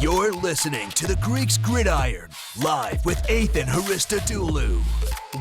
You're listening to the Greeks Gridiron, live with Ethan Haristodoulou.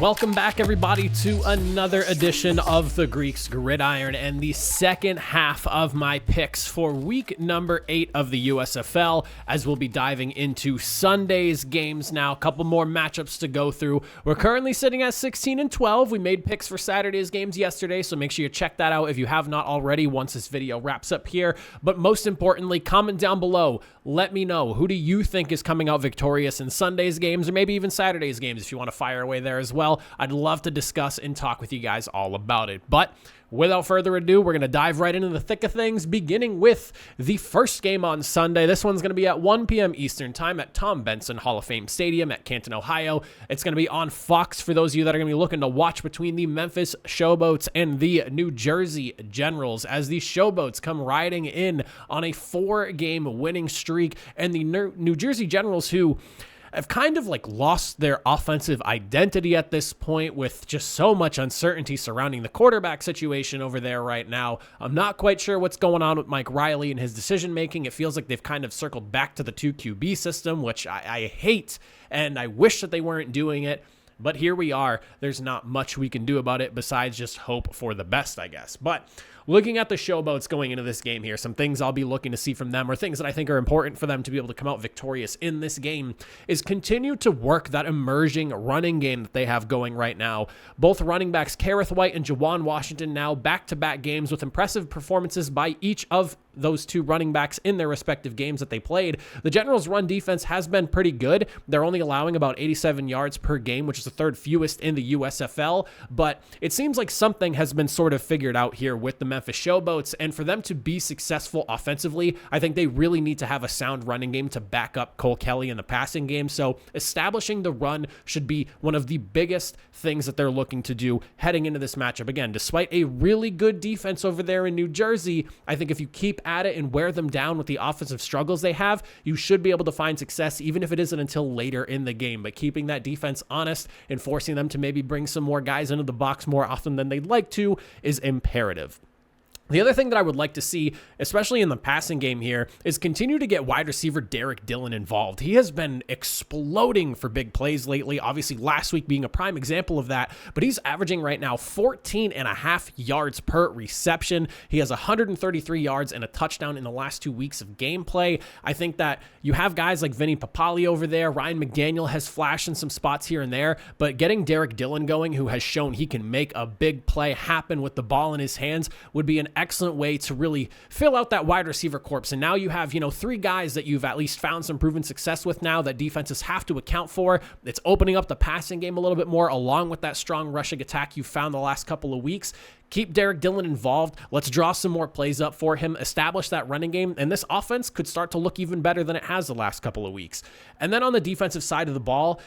Welcome back, everybody, to another edition of the Greeks Gridiron and the second half of my picks for week number 8 of the USFL, as we'll be diving into Sunday's games now. A couple more matchups to go through. We're currently sitting at 16-12. We made picks for Saturday's games yesterday, so make sure you check that out if you have not already once this video wraps up here. But most importantly, comment down below. Let me know, who do you think is coming out victorious in Sunday's games, or maybe even Saturday's games if you want to fire away there as well. I'd love to discuss and talk with you guys all about it. But without further ado, we're going to dive right into the thick of things, beginning with the first game on Sunday. This one's going to be at 1 p.m. Eastern Time at Tom Benson Hall of Fame Stadium at Canton, Ohio. It's going to be on Fox for those of you that are going to be looking to watch between the Memphis Showboats and the New Jersey Generals, as the Showboats come riding in on a 4-game winning streak, and the New Jersey Generals, who have kind of lost their offensive identity at this point, with just so much uncertainty surrounding the quarterback situation over there right now. I'm not quite sure what's going on with Mike Riley and his decision making. It feels like they've kind of circled back to the 2 QB system, which I hate, and I wish that they weren't doing it. But here we are. There's not much we can do about it besides just hope for the best, I guess. But looking at the Showboats going into this game here, some things I'll be looking to see from them, or things that I think are important for them to be able to come out victorious in this game, is continue to work that emerging running game that they have going right now. Both running backs, Kareth White and Jawan Washington, now back-to-back games with impressive performances by each of those 2 running backs in their respective games that they played. The Generals' run defense has been pretty good. They're only allowing about 87 yards per game, which is the 3rd fewest in the USFL, but it seems like something has been sort of figured out here with the Memphis Showboats, and for them to be successful offensively, I think they really need to have a sound running game to back up Cole Kelly in the passing game. So establishing the run should be one of the biggest things that they're looking to do heading into this matchup. Again, despite a really good defense over there in New Jersey, I think if you keep at it and wear them down with the offensive struggles they have, you should be able to find success, even if it isn't until later in the game. But keeping that defense honest and forcing them to maybe bring some more guys into the box more often than they'd like to is imperative. The other thing that I would like to see, especially in the passing game here, is continue to get wide receiver Derek Dillon involved. He has been exploding for big plays lately, obviously last week being a prime example of that, but he's averaging right now 14.5 yards per reception. He has 133 yards and a touchdown in the last 2 weeks of gameplay. I think that you have guys like Vinny Papali over there. Ryan McDaniel has flashed in some spots here and there, but getting Derek Dillon going, who has shown he can make a big play happen with the ball in his hands, would be an excellent way to really fill out that wide receiver corpse. And now you have, 3 guys that you've at least found some proven success with now that defenses have to account for. It's opening up the passing game a little bit more, along with that strong rushing attack you've found the last couple of weeks. Keep Derek Dillon involved. Let's draw some more plays up for him, establish that running game, and this offense could start to look even better than it has the last couple of weeks. And then on the defensive side of the ball,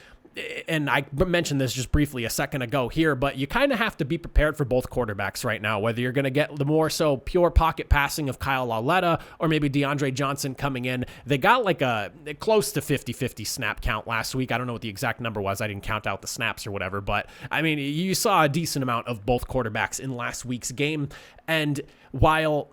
and I mentioned this just briefly a second ago here, but you kind of have to be prepared for both quarterbacks right now, whether you're going to get the more so pure pocket passing of Kyle Lauletta or maybe DeAndre Johnson coming in. They got a close to 50-50 snap count last week. I don't know what the exact number was. I didn't count out the snaps or whatever, but I mean, you saw a decent amount of both quarterbacks in last week's game. And while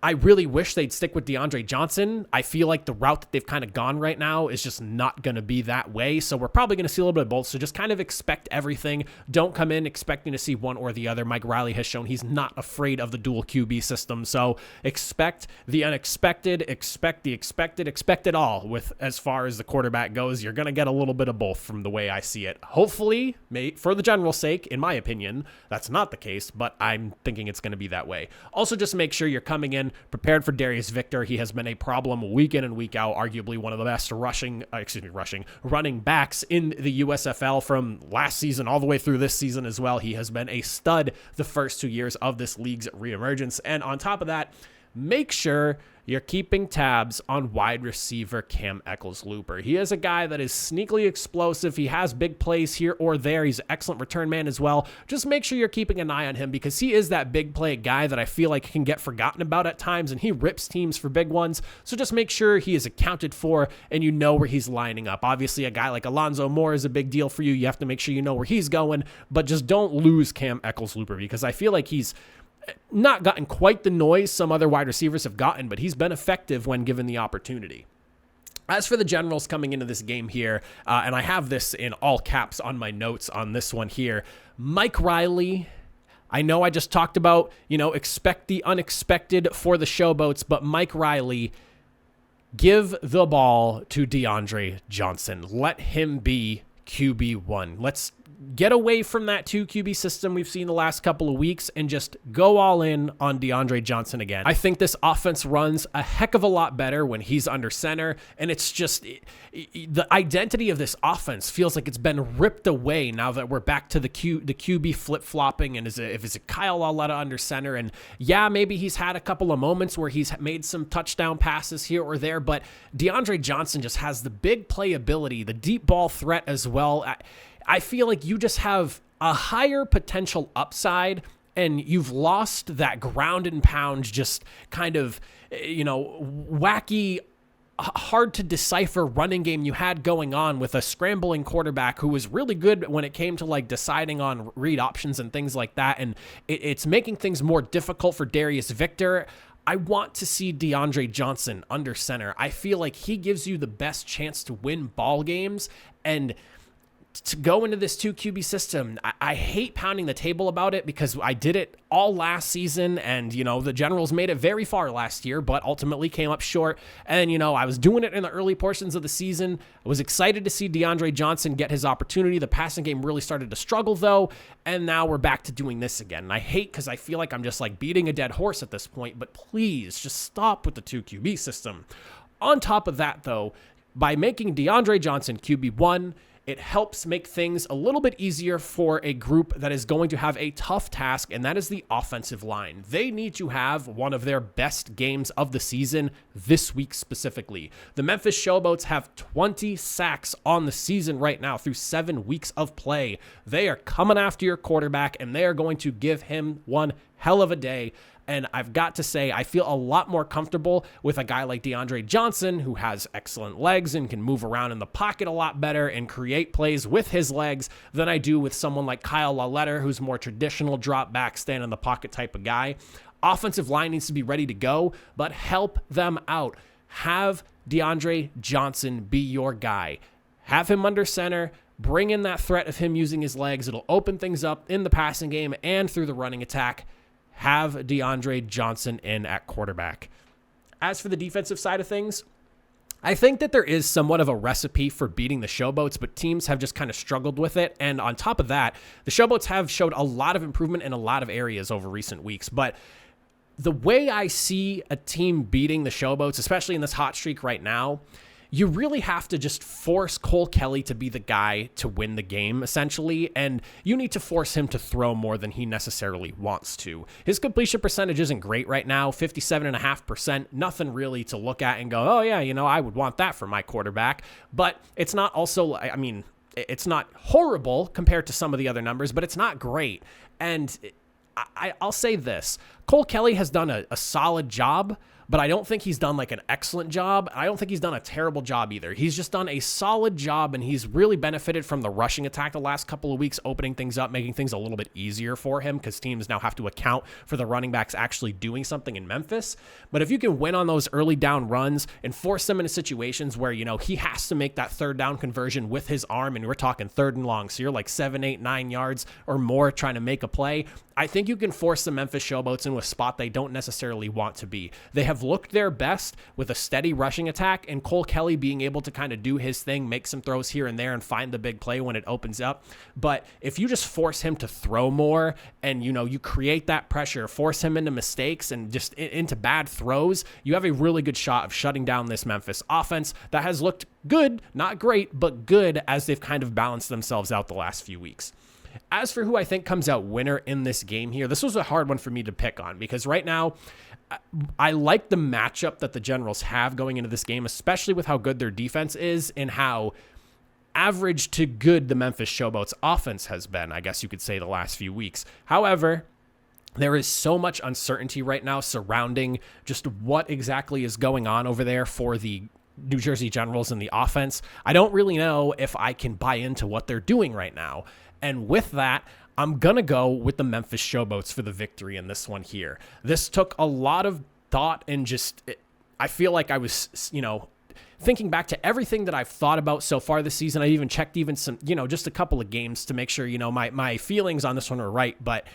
I really wish they'd stick with DeAndre Johnson, I feel like the route that they've kind of gone right now is just not going to be that way. So we're probably going to see a little bit of both. So just kind of expect everything. Don't come in expecting to see one or the other. Mike Riley has shown he's not afraid of the dual QB system. So expect the unexpected, expect the expected, expect it all with as far as the quarterback goes. You're going to get a little bit of both from the way I see it. Hopefully, for the general sake, in my opinion, that's not the case, but I'm thinking it's going to be that way. Also, just make sure you're coming in prepared for Darius Victor. He has been a problem week in and week out, arguably one of the best running backs in the USFL from last season all the way through this season as well. He has been a stud the first 2 years of this league's reemergence. And on top of that, make sure you're keeping tabs on wide receiver Cam Eccles-Looper. He is a guy that is sneakily explosive. He has big plays here or there. He's an excellent return man as well. Just make sure you're keeping an eye on him, because he is that big play guy that I feel like can get forgotten about at times, and he rips teams for big ones. So just make sure he is accounted for and you know where he's lining up. Obviously, a guy like Alonzo Moore is a big deal for you. You have to make sure you know where he's going, but just don't lose Cam Eccles-Looper, because I feel like he's not gotten quite the noise some other wide receivers have gotten, but he's been effective when given the opportunity. As for the Generals coming into this game here, and I have this in all caps on my notes on this one here, Mike Riley, I know I just talked about, expect the unexpected for the Showboats, but Mike Riley, give the ball to DeAndre Johnson. Let him be QB1. Let's get away from that 2 QB system we've seen the last couple of weeks and just go all in on DeAndre Johnson again. I think this offense runs a heck of a lot better when he's under center, and it's just the identity of this offense feels like it's been ripped away now that we're back to the QB flip-flopping, and if it's a Kyle Lauletta under center, and yeah, maybe he's had a couple of moments where he's made some touchdown passes here or there, but DeAndre Johnson just has the big playability, the deep ball threat as well. I feel like you just have a higher potential upside, and you've lost that ground and pound, just kind of, wacky, hard to decipher running game you had going on with a scrambling quarterback who was really good when it came to like deciding on read options and things like that. And it's making things more difficult for Darius Victor. I want to see DeAndre Johnson under center. I feel like he gives you the best chance to win ball games, and to go into this 2 QB system, I hate pounding the table about it because I did it all last season, and, the Generals made it very far last year, but ultimately came up short. And, I was doing it in the early portions of the season. I was excited to see DeAndre Johnson get his opportunity. The passing game really started to struggle, though, and now we're back to doing this again. And I hate because I feel like I'm just like beating a dead horse at this point, but please just stop with the 2 QB system. On top of that, though, by making DeAndre Johnson QB1, it helps make things a little bit easier for a group that is going to have a tough task, and that is the offensive line. They need to have one of their best games of the season this week specifically. The Memphis Showboats have 20 sacks on the season right now through 7 weeks of play. They are coming after your quarterback, and they are going to give him one hell of a day. And I've got to say, I feel a lot more comfortable with a guy like DeAndre Johnson, who has excellent legs and can move around in the pocket a lot better and create plays with his legs, than I do with someone like Kyle Lauletta, who's more traditional drop back, stand in the pocket type of guy. Offensive line needs to be ready to go, but help them out. Have DeAndre Johnson be your guy. Have him under center. Bring in that threat of him using his legs. It'll open things up in the passing game and through the running attack. Have DeAndre Johnson in at quarterback. As for the defensive side of things, I think that there is somewhat of a recipe for beating the Showboats, but teams have just kind of struggled with it. And on top of that, the Showboats have showed a lot of improvement in a lot of areas over recent weeks. But the way I see a team beating the Showboats, especially in this hot streak right now, you really have to just force Cole Kelly to be the guy to win the game, essentially, and you need to force him to throw more than he necessarily wants to. His completion percentage isn't great right now, 57.5%, nothing really to look at and go, oh yeah, I would want that for my quarterback, but it's not also, it's not horrible compared to some of the other numbers, but it's not great. And I'll say this, Cole Kelly has done a solid job, but I don't think he's done like an excellent job. I don't think he's done a terrible job either. He's just done a solid job, and he's really benefited from the rushing attack the last couple of weeks, opening things up, making things a little bit easier for him because teams now have to account for the running backs actually doing something in Memphis. But if you can win on those early down runs and force them into situations where, he has to make that third down conversion with his arm, and we're talking 3rd and long, so you're like 7, 8, 9 yards or more trying to make a play, I think you can force the Memphis Showboats into a spot they don't necessarily want to be. They have looked their best with a steady rushing attack, and Cole Kelly being able to kind of do his thing, make some throws here and there, and find the big play when it opens up. But if you just force him to throw more and, you create that pressure, force him into mistakes and just into bad throws, you have a really good shot of shutting down this Memphis offense that has looked good, not great, but good as they've kind of balanced themselves out the last few weeks. As for who I think comes out winner in this game here, this was a hard one for me to pick on because right now I like the matchup that the Generals have going into this game, especially with how good their defense is and how average to good the Memphis Showboats offense has been, I guess you could say, the last few weeks. However, there is so much uncertainty right now surrounding just what exactly is going on over there for the New Jersey Generals in the offense. I don't really know if I can buy into what they're doing right now. And with that, I'm going to go with the Memphis Showboats for the victory in this one here. This took a lot of thought and I feel like I was, thinking back to everything that I've thought about so far this season, I even checked some, just a couple of games to make sure, my feelings on this one are right. But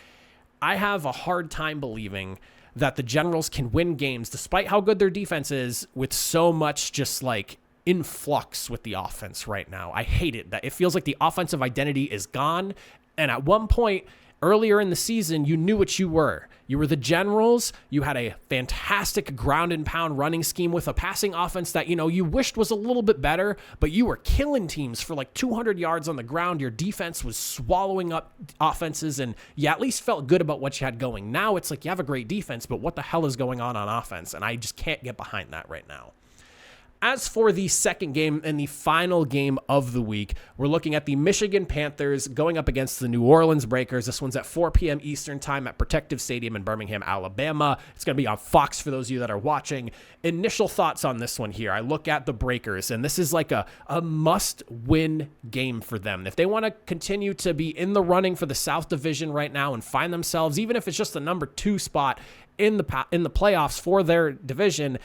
I have a hard time believing that the Generals can win games despite how good their defense is with so much just like in flux with the offense right now. I hate it. That it feels like the offensive identity is gone. And at one point earlier in the season, you knew what you were. You were the Generals. You had a fantastic ground and pound running scheme with a passing offense that, you wished was a little bit better, but you were killing teams for like 200 yards on the ground. Your defense was swallowing up offenses, and you at least felt good about what you had going. Now it's like you have a great defense, but what the hell is going on offense? And I just can't get behind that right now. As for the second game and the final game of the week, we're looking at the Michigan Panthers going up against the New Orleans Breakers. This one's at 4 p.m. Eastern time at Protective Stadium in Birmingham, Alabama. It's going to be on Fox for those of you that are watching. Initial thoughts on this one here. I look at the Breakers, and this is like a must-win game for them. If they want to continue to be in the running for the South Division right now and find themselves, even if it's just the number 2 spot in the playoffs for their division,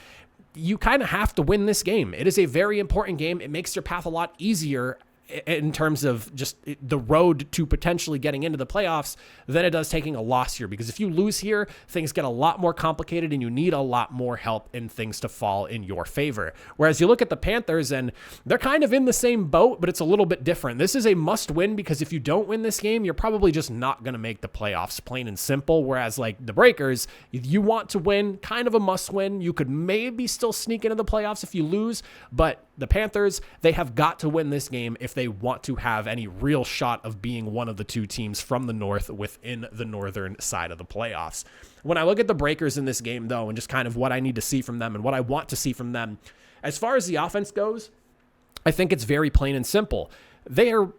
you kind of have to win this game. It is a very important game. It makes your path a lot easier in terms of just the road to potentially getting into the playoffs than it does taking a loss here. Because if you lose here, things get a lot more complicated and you need a lot more help in things to fall in your favor. Whereas you look at the Panthers and they're kind of in the same boat, but it's a little bit different. This is a must win because if you don't win this game, you're probably just not going to make the playoffs, plain and simple. Whereas like the Breakers, you want to win, kind of a must win. You could maybe still sneak into the playoffs if you lose, but the Panthers, they have got to win this game if they want to have any real shot of being one of the 2 teams from the North within the northern side of the playoffs. When I look at the Breakers in this game, though, and just kind of what I need to see from them and what I want to see from them, as far as the offense goes, I think it's very plain and simple. They are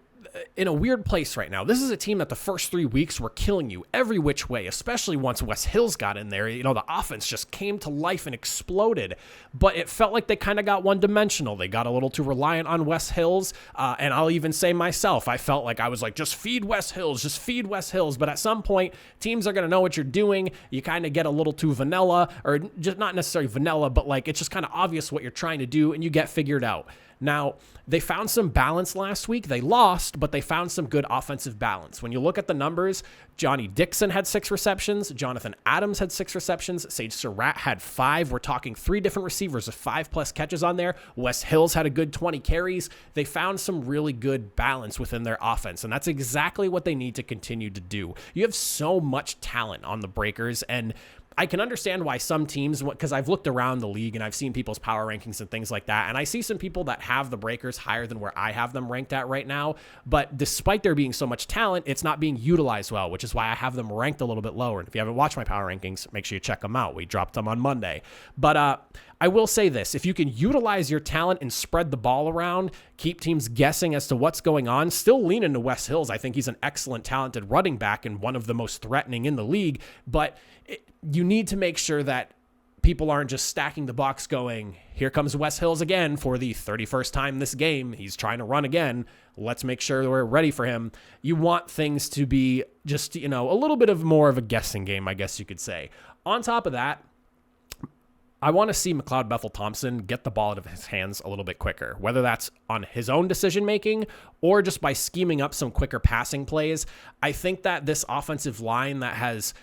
in a weird place right now. This is a team that the first 3 weeks were killing you every which way, especially once Wes Hills got in there. The offense just came to life and exploded, but it felt like they kind of got one-dimensional. They got a little too reliant on Wes Hills, and I'll even say myself, I felt like I was like, just feed Wes Hills, just feed Wes Hills, but at some point, teams are going to know what you're doing. You kind of get a little too vanilla, or just not necessarily vanilla, but like it's just kind of obvious what you're trying to do, and you get figured out. Now, they found some balance last week. They lost, but they found some good offensive balance. When you look at the numbers, Johnny Dixon had 6 receptions. Jonathan Adams had 6 receptions. Sage Surratt had 5. We're talking 3 different receivers with 5+ catches on there. Wes Hills had a good 20 carries. They found some really good balance within their offense, and that's exactly what they need to continue to do. You have so much talent on the Breakers, and I can understand why some teams, because I've looked around the league and I've seen people's power rankings and things like that, and I see some people that have the Breakers higher than where I have them ranked at right now, but despite there being so much talent, it's not being utilized well, which is why I have them ranked a little bit lower. And if you haven't watched my power rankings, make sure you check them out. We dropped them on Monday. But I will say this, if you can utilize your talent and spread the ball around, keep teams guessing as to what's going on, still lean into Wes Hills. I think he's an excellent, talented running back and one of the most threatening in the league, but you need to make sure that people aren't just stacking the box going, here comes Wes Hills again for the 31st time this game. He's trying to run again. Let's make sure we're ready for him. You want things to be just, a little bit of more of a guessing game, I guess you could say. On top of that, I want to see McLeod Bethel-Thompson get the ball out of his hands a little bit quicker, whether that's on his own decision-making or just by scheming up some quicker passing plays. I think that this offensive line that has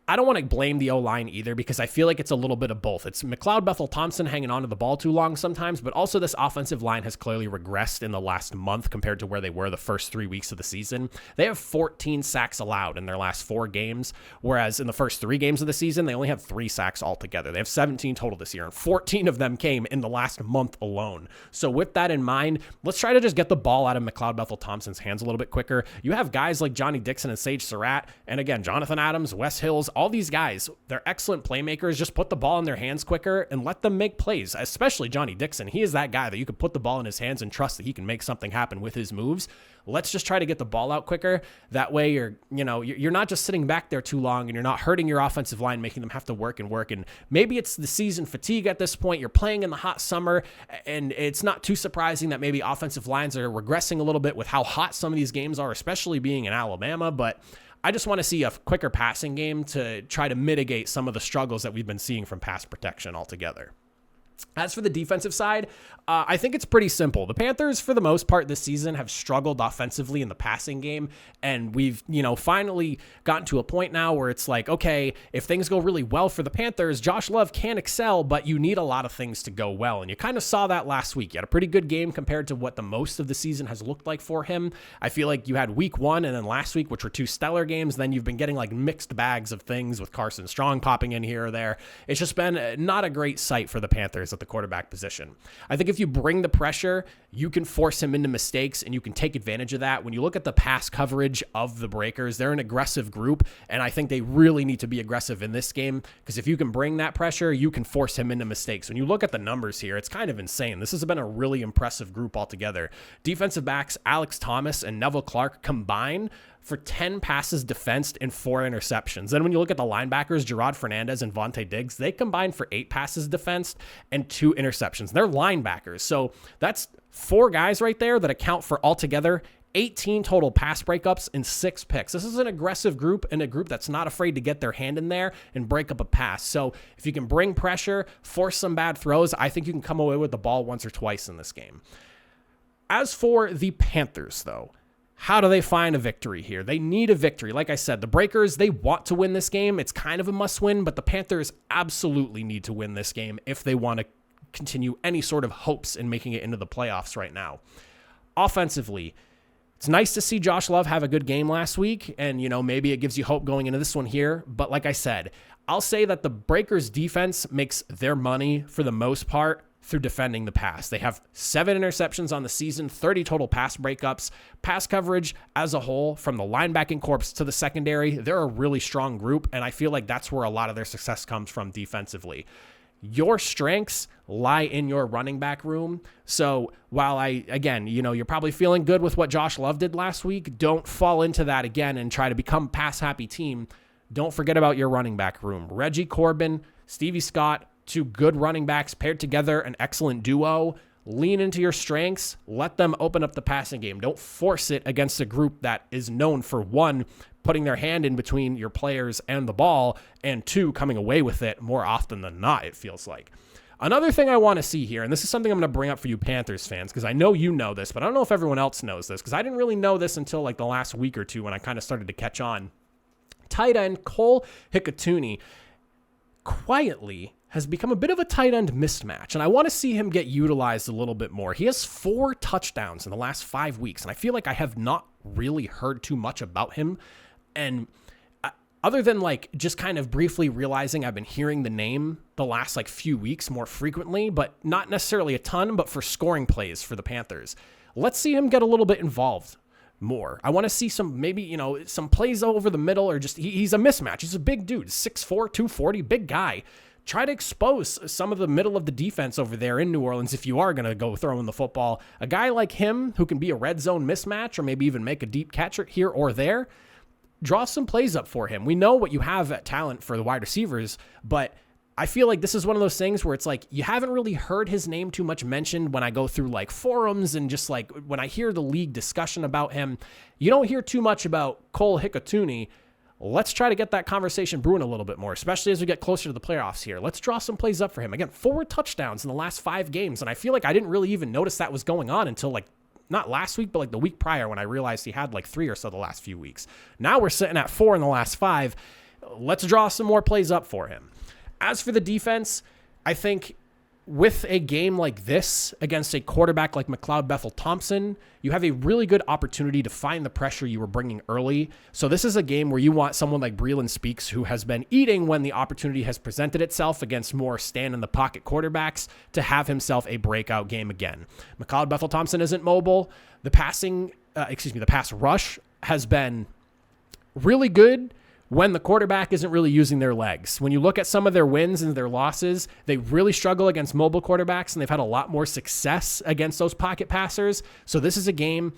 I don't want to blame the O-line either because I feel like it's a little bit of both. It's McLeod Bethel-Thompson hanging on to the ball too long sometimes, but also this offensive line has clearly regressed in the last month compared to where they were the first 3 weeks of the season. They have 14 sacks allowed in their last 4 games, whereas in the first 3 games of the season, they only have 3 sacks altogether. They have 17 total this year, and 14 of them came in the last month alone. So with that in mind, let's try to just get the ball out of McLeod Bethel-Thompson's hands a little bit quicker. You have guys like Johnny Dixon and Sage Surratt, and again, Jonathan Adams, Wes Hills, all these guys, they're excellent playmakers. Just put the ball in their hands quicker and let them make plays, especially Johnny Dixon. He is that guy that you can put the ball in his hands and trust that he can make something happen with his moves. Let's just try to get the ball out quicker. That way you're not just sitting back there too long and you're not hurting your offensive line, making them have to work. And maybe it's the season fatigue at this point. You're playing in the hot summer, and it's not too surprising that maybe offensive lines are regressing a little bit with how hot some of these games are, especially being in Alabama. But I just want to see a quicker passing game to try to mitigate some of the struggles that we've been seeing from pass protection altogether. As for the defensive side, I think it's pretty simple. The Panthers, for the most part this season, have struggled offensively in the passing game, and we've, finally gotten to a point now where it's like, okay, if things go really well for the Panthers, Josh Love can excel, but you need a lot of things to go well, and you kind of saw that last week. You had a pretty good game compared to what the most of the season has looked like for him. I feel like you had week 1 and then last week, which were 2 stellar games. Then you've been getting like mixed bags of things with Carson Strong popping in here or there. It's just been not a great sight for the Panthers at the quarterback position. I think if you bring the pressure, you can force him into mistakes and you can take advantage of that. When you look at the pass coverage of the Breakers, they're an aggressive group, and I think they really need to be aggressive in this game, because if you can bring that pressure, you can force him into mistakes. When you look at the numbers here, it's kind of insane. This has been a really impressive group altogether. Defensive backs Alex Thomas and Neville Clark combined for 10 passes defensed and 4 interceptions. Then when you look at the linebackers, Gerard Fernandez and Vontae Diggs, they combined for 8 passes defensed and 2 interceptions. They're linebackers. So that's 4 guys right there that account for altogether 18 total pass breakups and 6 picks. This is an aggressive group, and a group that's not afraid to get their hand in there and break up a pass. So if you can bring pressure, force some bad throws, I think you can come away with the ball once or twice in this game. As for the Panthers, though, how do they find a victory here? They need a victory. Like I said, the Breakers, they want to win this game. It's kind of a must-win, but the Panthers absolutely need to win this game if they want to continue any sort of hopes in making it into the playoffs right now. Offensively, it's nice to see Josh Love have a good game last week, and, maybe it gives you hope going into this one here. But like I said, I'll say that the Breakers defense makes their money for the most part through defending the pass. They have 7 interceptions on the season, 30 total pass breakups, pass coverage as a whole from the linebacking corps to the secondary. They're a really strong group, and I feel like that's where a lot of their success comes from defensively. Your strengths lie in your running back room. So while you're probably feeling good with what Josh Love did last week, don't fall into that again and try to become a pass-happy team. Don't forget about your running back room. Reggie Corbin, Stevie Scott, 2 good running backs paired together, an excellent duo. Lean into your strengths. Let them open up the passing game. Don't force it against a group that is known for, 1, putting their hand in between your players and the ball, and 2, coming away with it more often than not, it feels like. Another thing I want to see here, and this is something I'm going to bring up for you Panthers fans, because I know you know this, but I don't know if everyone else knows this, because I didn't really know this until like the last week or 2 when I kind of started to catch on. Tight end Cole Hikatuni quietly has become a bit of a tight end mismatch, and I want to see him get utilized a little bit more. He has 4 touchdowns in the last 5 weeks, and I feel like I have not really heard too much about him. And other than like just kind of briefly realizing I've been hearing the name the last like few weeks more frequently, but not necessarily a ton, but for scoring plays for the Panthers. Let's see him get a little bit involved more. I want to see some, maybe, some plays over the middle, or just, he's a mismatch. He's a big dude, 6'4", 240, big guy. Try to expose some of the middle of the defense over there in New Orleans if you are going to go throwing the football. A guy like him who can be a red zone mismatch, or maybe even make a deep catch here or there, draw some plays up for him. We know what you have at talent for the wide receivers, but I feel like this is one of those things where it's like you haven't really heard his name too much mentioned when I go through like forums, and just like when I hear the league discussion about him, you don't hear too much about Cole Hikatuni. Let's try to get that conversation brewing a little bit more, especially as we get closer to the playoffs here. Let's draw some plays up for him. Again, 4 touchdowns in the last 5 games, and I feel like I didn't really even notice that was going on until like not last week, but like the week prior, when I realized he had like 3 or so the last few weeks. Now we're sitting at 4 in the last 5. Let's draw some more plays up for him. As for the defense, I think with a game like this against a quarterback like McLeod Bethel-Thompson, you have a really good opportunity to find the pressure you were bringing early. So this is a game where you want someone like Breeland Speaks, who has been eating when the opportunity has presented itself against more stand-in-the-pocket quarterbacks, to have himself a breakout game again. McLeod Bethel-Thompson isn't mobile. The pass rush has been really good when the quarterback isn't really using their legs. When you look at some of their wins and their losses, they really struggle against mobile quarterbacks, and they've had a lot more success against those pocket passers. So this is a game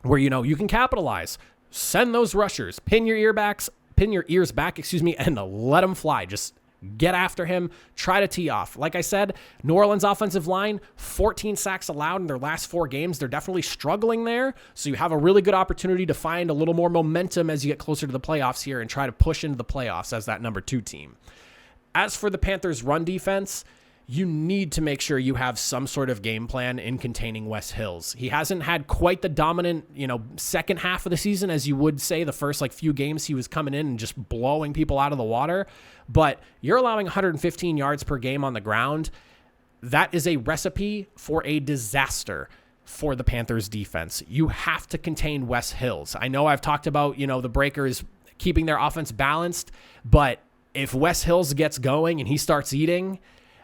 where, you can capitalize. Send those rushers, pin your ears back, and let them fly. Just get after him, try to tee off. Like I said, New Orleans offensive line, 14 sacks allowed in their last 4 games. They're definitely struggling there. So you have a really good opportunity to find a little more momentum as you get closer to the playoffs here and try to push into the playoffs as that number 2 team. As for the Panthers' run defense, you need to make sure you have some sort of game plan in containing Wes Hills. He hasn't had quite the dominant, second half of the season, as you would say. The first few games he was coming in and just blowing people out of the water, but you're allowing 115 yards per game on the ground. That is a recipe for a disaster for the Panthers defense. You have to contain Wes Hills. I know I've talked about, the Breakers keeping their offense balanced, but if Wes Hills gets going and he starts eating,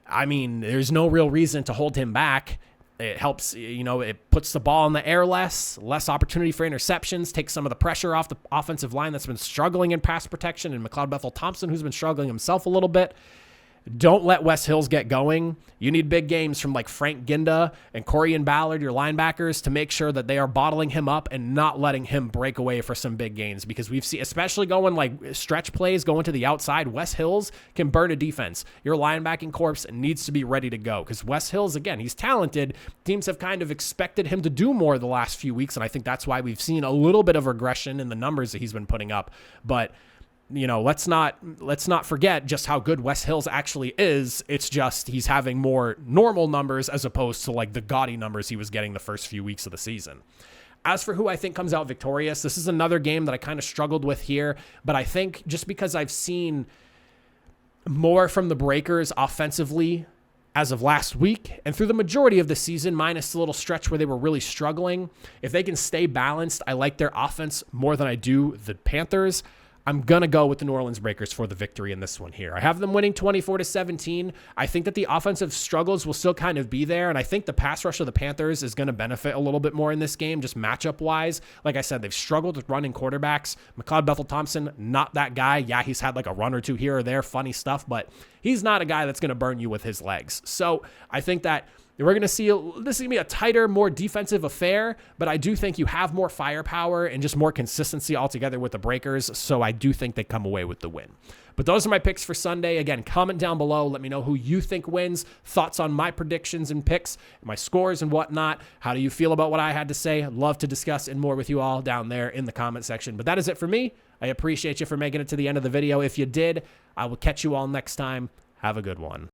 there's no real reason to hold him back. It helps, it puts the ball in the air less opportunity for interceptions, takes some of the pressure off the offensive line that's been struggling in pass protection, and McLeod Bethel-Thompson, who's been struggling himself a little bit. Don't let Wes Hills get going. You need big games from Frank Ginda and Corian Ballard, your linebackers, to make sure that they are bottling him up and not letting him break away for some big gains, because we've seen, especially going stretch plays, going to the outside, Wes Hills can burn a defense. Your linebacking corps needs to be ready to go, because Wes Hills, again, he's talented. Teams have kind of expected him to do more the last few weeks, and I think that's why we've seen a little bit of regression in the numbers that he's been putting up. But let's not forget just how good Wes Hills actually is. It's just he's having more normal numbers as opposed to the gaudy numbers he was getting the first few weeks of the season. As for who I think comes out victorious, this is another game that I kind of struggled with here, but I think just because I've seen more from the Breakers offensively as of last week and through the majority of the season, minus the little stretch where they were really struggling, if they can stay balanced, I like their offense more than I do the Panthers. I'm going to go with the New Orleans Breakers for the victory in this one here. I have them winning 24-17. I think that the offensive struggles will still kind of be there, and I think the pass rush of the Panthers is going to benefit a little bit more in this game, just matchup-wise. Like I said, they've struggled with running quarterbacks. McLeod Bethel-Thompson, not that guy. Yeah, he's had a run or two here or there, funny stuff, but he's not a guy that's going to burn you with his legs. So I think that we're going to see this is going to be a tighter, more defensive affair, but I do think you have more firepower and just more consistency altogether with the Breakers, so I do think they come away with the win. But those are my picks for Sunday. Again, comment down below. Let me know who you think wins, thoughts on my predictions and picks, my scores and whatnot. How do you feel about what I had to say? I'd love to discuss and more with you all down there in the comment section. But that is it for me. I appreciate you for making it to the end of the video. If you did, I will catch you all next time. Have a good one.